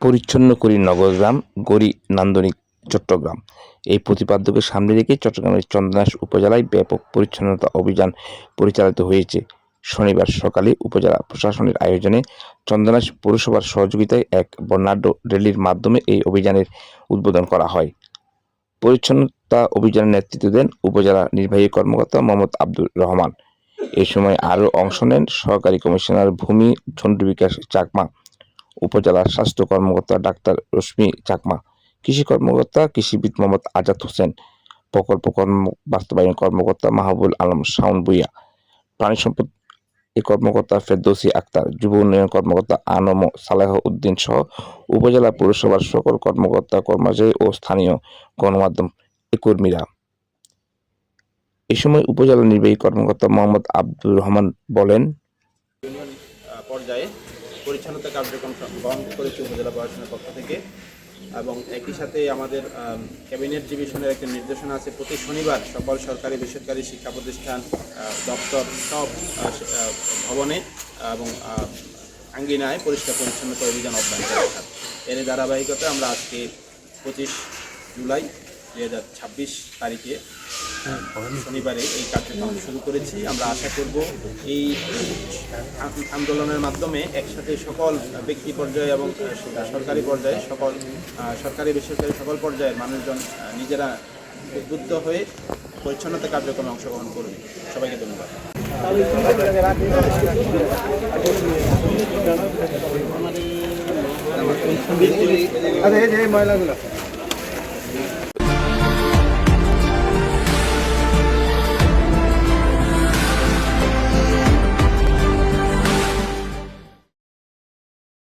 পরিচ্ছন্ন করি নগরগ্রাম, গড়ি নান্দনিক চট্টগ্রাম। এই প্রতিপাদ্যকে সামনে রেখে চট্টগ্রামের চন্দনাইশ উপজেলায় ব্যাপক পরিচ্ছন্নতা অভিযান পরিচালিত হয়েছে। শনিবার সকালে উপজেলা প্রশাসনের আয়োজনে চন্দনাইশ পৌরসভার সহযোগিতায় এক বর্ণাঢ্য র্যালির মাধ্যমে এই অভিযানের উদ্বোধন করা হয়। পরিচ্ছন্নতা অভিযানের নেতৃত্ব দেন উপজেলা নির্বাহী কর্মকর্তা মোহাম্মদ আব্দুর রহমান। এ সময় আরও অংশ নেন সহকারী কমিশনার ভূমি ঝন্টু বিকাশ চাকমা, উপজেলা স্বাস্থ্য কর্মকর্তা ডাক্তার রশ্মি চাকমা, কৃষি কর্মকর্তা কৃষিবিদ মোহাম্মদ আজাদ হোসেন, প্রকল্প বাস্তবায়ন কর্মকর্তা মাহবুবুল আলম শাওন ভূঁইয়া, প্রাণী সম্পদ কর্মকর্তা ফেরদৌসী আক্তার, যুব উন্নয়ন কর্মকর্তা আনম সালেহ উদ্দিন সহ উপজেলা পৌরসভার সকল কর্মকর্তা কর্মচারী ও স্থানীয় গণমাধ্যম কর্মীরা। এ সময় উপজেলা নির্বাহী কর্মকর্তা মোহাম্মদ আব্দুর রহমান বলেন, পর্যায়ে পরিচ্ছন্নতা কার্যক্রম গ্রহণ করেছে উপজেলা প্রশাসনের পক্ষ থেকে, এবং একই সাথে আমাদের ক্যাবিনেট ডিভিশনের একটা নির্দেশনা আছে প্রতি শনিবার সকল সরকারি বেসরকারি শিক্ষা প্রতিষ্ঠান, দপ্তর সব ভবনে এবং আঙ্গিনায় পরিষ্কার পরিচ্ছন্নতা অভিযান অব্যাহত রাখা। এর ধারাবাহিকতায় আমরা আজকে 25 জুলাই 2026 তারিখে শনিবারে এই কার্যক্রম শুরু করেছি। আমরা আশা করব এই আন্দোলনের মাধ্যমে একসাথে সকল ব্যক্তি পর্যায়ে এবং সরকারি পর্যায়ে সকল সরকারি বেসরকারি সকল পর্যায়ে মানুষজন নিজেরা উদ্বুদ্ধ হয়ে পরিচ্ছন্নতা কার্যক্রমে অংশগ্রহণ করবে। সবাইকে ধন্যবাদ। ময়লাগুলো